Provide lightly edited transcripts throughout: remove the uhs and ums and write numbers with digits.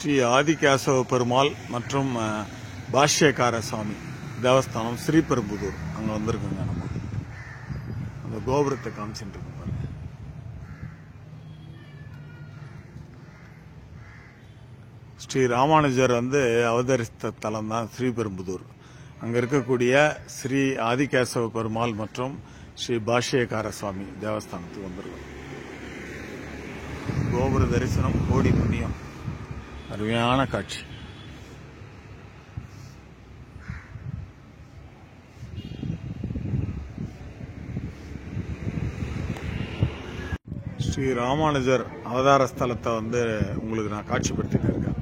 ஸ்ரீ ஆதிகேசவ பெருமாள் மற்றும் பாஷ்யக்கார சுவாமி தேவஸ்தானம் ஸ்ரீபெரும்புதூர் அங்கே வந்திருக்குங்க. நம்ம அந்த கோபுரத்தை காமிச்சுட்டு இருக்கோம் பாருங்க. ஸ்ரீ ராமானுஜர் அவதரித்த தலம் தான் ஸ்ரீபெரும்புதூர். அங்கே இருக்கக்கூடிய ஸ்ரீ ஆதிகேசவ பெருமாள் மற்றும் ஸ்ரீ பாஷ்யக்கார சுவாமி தேவஸ்தானத்துக்கு வந்திருக்கோம். கோபுர தரிசனம் கோடி புண்ணியம். அருமையான காட்சி. ஸ்ரீ ராமானுஜர் அவதார ஸ்தலத்தை உங்களுக்கு நான் காட்சிப்படுத்திட்டு இருக்கேன்.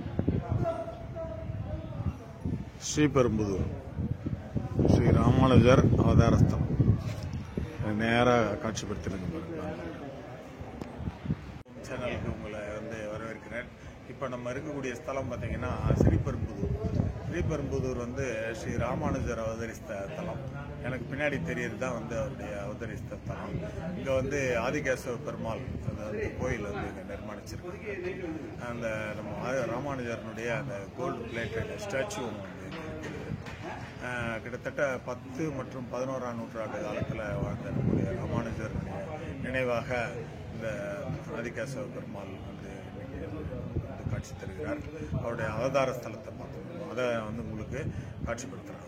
ஸ்ரீபெரும்புதூர் ஸ்ரீ ராமானுஜர் அவதார ஸ்தலம் நேராக காட்சிப்படுத்திருக்கேன். சேனலுக்கு உங்களை வரவேற்கிறேன். இப்போ நம்ம இருக்கக்கூடிய ஸ்தலம் பார்த்தீங்கன்னா ஸ்ரீபெரும்புதூர். ஸ்ரீபெரும்புதூர் ஸ்ரீ ராமானுஜர் அவதரித்த தலம். எனக்கு பின்னாடி தெரியறது தான் அவருடைய அவதரித்த தலம். இங்கே ஆதிகேசவ பெருமாள் கோயில் இங்கே நிர்மாணிச்சிருக்கு. அந்த நம்ம ராமானுஜரனுடைய அந்த கோல்டு பிளேட்டட் ஸ்டாச்சு கிட்டத்தட்ட 10 மற்றும் 11ஆம் நூற்றாண்டு காலத்தில் வாழ்ந்த நம்முடைய ராமானுஜருடைய நினைவாக இந்த ஆதிகேசவ பெருமாள் காட்சி தருகிறார். அவருடைய அவதார ஸ்தலத்தை பார்த்தோம். அதை உங்களுக்கு காட்சிப்படுத்துறாங்க.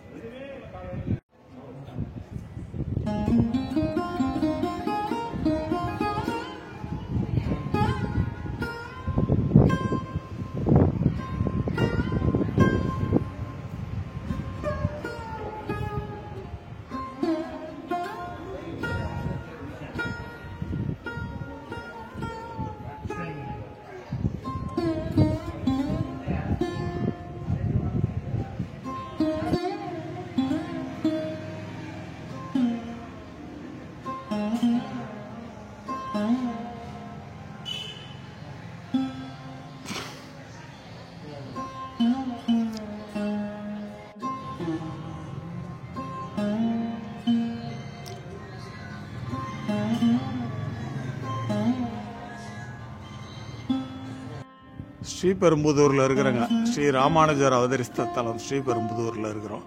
ஸ்ரீபெரும்புதூர்ல இருக்கிறங்க. ஸ்ரீ ராமானுஜர் அவதரித்த தலம் ஸ்ரீபெரும்புதூர்ல இருக்கிறோம்.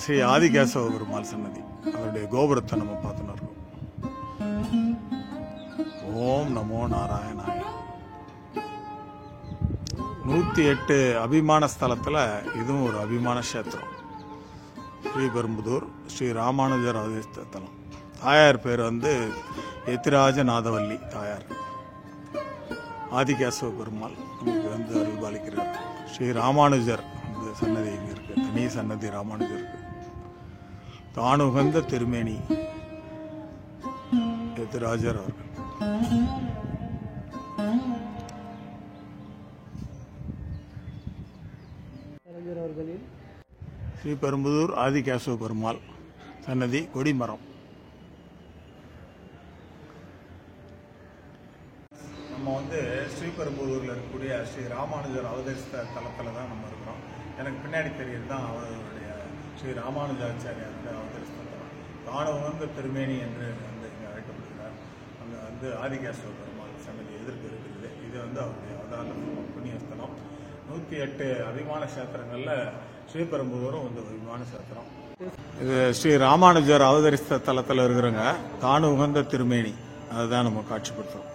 ஸ்ரீ ஆதிகேசவ பெருமாள் சன்னதி அதனுடைய கோபுரத்தை நம்ம பார்த்துன்னு இருக்கோம். ஓம் நமோ நாராயணாய. 108 அபிமான ஸ்தலத்துல இதுவும் ஒரு அபிமான கஷேத்திரம். ஸ்ரீபெரும்புதூர் ஸ்ரீ ராமானுஜர் அவதரித்த தலம். தாயார் பேர் எத்திராஜ நாதவல்லி தாயார். ஆதிகேசவ பெருமாள் நமக்கு அருள்பாலிக்கிறார். ஸ்ரீ ராமானுஜர் சன்னதி இங்கே இருக்கு. தனி சன்னதி ராமானுஜருக்கு. தானுகந்த திருமேனி எத்திராஜர் அவர்கள். ஸ்ரீபெரும்புதூர் ஆதிகேசவ பெருமாள் சன்னதி கொடிமரம். நம்ம ஸ்ரீபெரும்புதூரில் இருக்கக்கூடிய ஸ்ரீ ராமானுஜர் அவதரித்த தலத்தில் தான் நம்ம இருக்கிறோம். எனக்கு பின்னாடி தெரியறது தான் அவருடைய ஸ்ரீ ராமானுஜாச்சாரியாருடைய அவதரித்த தலம். தானுகந்த திருமேனி என்று இங்கே அழைக்கப்படுகிறார். அங்கே ஆதிகேசவ பெருமாள் சன்னதி எதிர்ப்பு இருக்கிறது. இது அவருடைய அவதார புண்ணியஸ்தலம். 108 அபிமான கஷேத்திரங்களில் ஸ்ரீபெரும்புதூரும் ஒரு அபிமான கஷேத்திரம். இது ஸ்ரீ ராமானுஜர் அவதரித்த தலத்தில் இருக்கிறவங்க தானுகந்த திருமேனி அதுதான் நம்ம காட்சிப்படுத்துறோம்.